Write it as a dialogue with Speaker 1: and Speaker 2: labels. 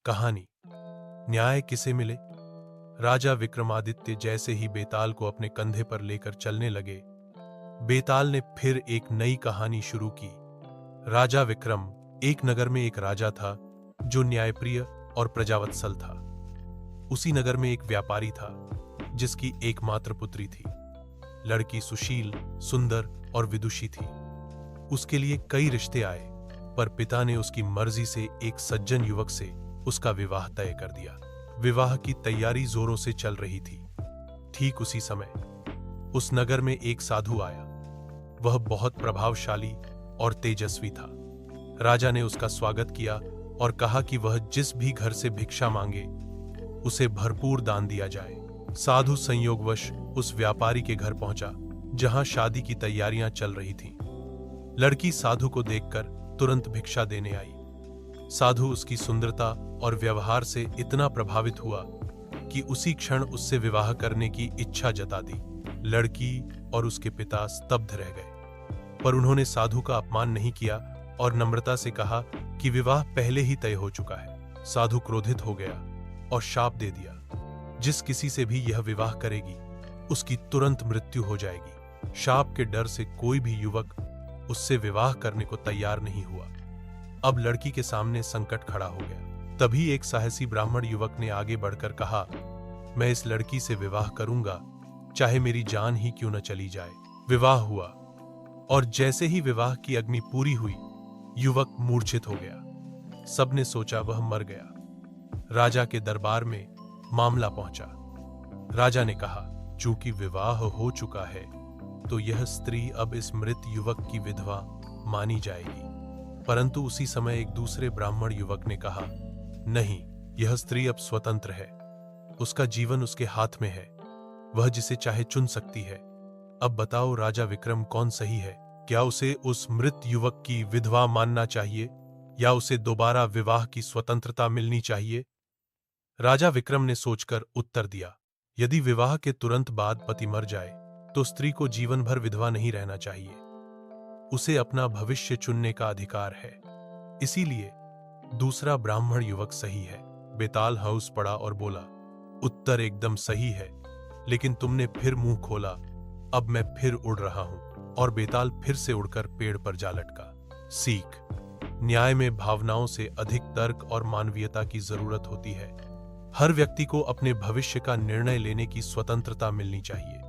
Speaker 1: कहानी न्याय किसे मिले। राजा विक्रमादित्य जैसे ही बेताल को अपने कंधे पर लेकर चलने लगे, बेताल ने फिर एक नई कहानी शुरू की। राजा विक्रम, एक नगर में एक राजा था जो न्यायप्रिय और प्रजावत्सल था। उसी नगर में एक व्यापारी था जिसकी एकमात्र पुत्री थी। लड़की सुशील, सुंदर और विदुषी थी। उसके लिए कई रिश्ते आए, पर पिता ने उसकी मर्जी से एक सज्जन युवक से उसका विवाह तय कर दिया। विवाह की तैयारी जोरों से चल रही थी। ठीक उसी समय उस नगर में एक साधु आया। वह बहुत प्रभावशाली और तेजस्वी था। राजा ने उसका स्वागत किया और कहा कि वह जिस भी घर से भिक्षा मांगे उसे भरपूर दान दिया जाए। साधु संयोगवश उस व्यापारी के घर पहुंचा जहां शादी की तैयारियां चल रही थीं। लड़की साधु को देखकर तुरंत भिक्षा देने आई। साधु उसकी सुंदरता और व्यवहार से इतना प्रभावित हुआ कि उसी क्षण उससे विवाह करने की इच्छा जता दी। लड़की और उसके पिता स्तब्ध रह गए, पर उन्होंने साधु का अपमान नहीं किया और नम्रता से कहा कि विवाह पहले ही तय हो चुका है। साधु क्रोधित हो गया और शाप दे दिया, जिस किसी से भी यह विवाह करेगी उसकी तुरंत मृत्यु हो जाएगी। शाप के डर से कोई भी युवक उससे विवाह करने को तैयार नहीं हुआ। अब लड़की के सामने संकट खड़ा हो गया। तभी एक साहसी ब्राह्मण युवक ने आगे बढ़कर कहा, मैं इस लड़की से विवाह करूंगा, चाहे मेरी जान ही क्यों न चली जाए। विवाह हुआ और जैसे ही विवाह की अग्नि पूरी हुई, युवक मूर्छित हो गया। सबने सोचा वह मर गया। राजा के दरबार में मामला पहुंचा। राजा ने कहा, चूंकि विवाह हो चुका है तो यह स्त्री अब इस मृत युवक की विधवा मानी जाएगी। परंतु उसी समय एक दूसरे ब्राह्मण युवक ने कहा, नहीं, यह स्त्री अब स्वतंत्र है। उसका जीवन उसके हाथ में है, वह जिसे चाहे चुन सकती है। अब बताओ राजा विक्रम कौन सही है? क्या उसे उस मृत युवक की विधवा मानना चाहिए या उसे दोबारा विवाह की स्वतंत्रता मिलनी चाहिए? राजा विक्रम ने सोचकर उत्तर दिया, यदि विवाह के तुरंत बाद पति मर जाए तो स्त्री को जीवन भर विधवा नहीं रहना चाहिए। उसे अपना भविष्य चुनने का अधिकार है। इसीलिए दूसरा ब्राह्मण युवक सही है। बेताल हौस पड़ा और बोला, उत्तर एकदम सही है, लेकिन तुमने फिर मुंह खोला। अब मैं फिर उड़ रहा हूं। और बेताल फिर से उड़कर पेड़ पर जा लटका। सीख, न्याय में भावनाओं से अधिक तर्क और मानवीयता की जरूरत होती है। हर व्यक्ति को अपने भविष्य का निर्णय लेने की स्वतंत्रता मिलनी चाहिए।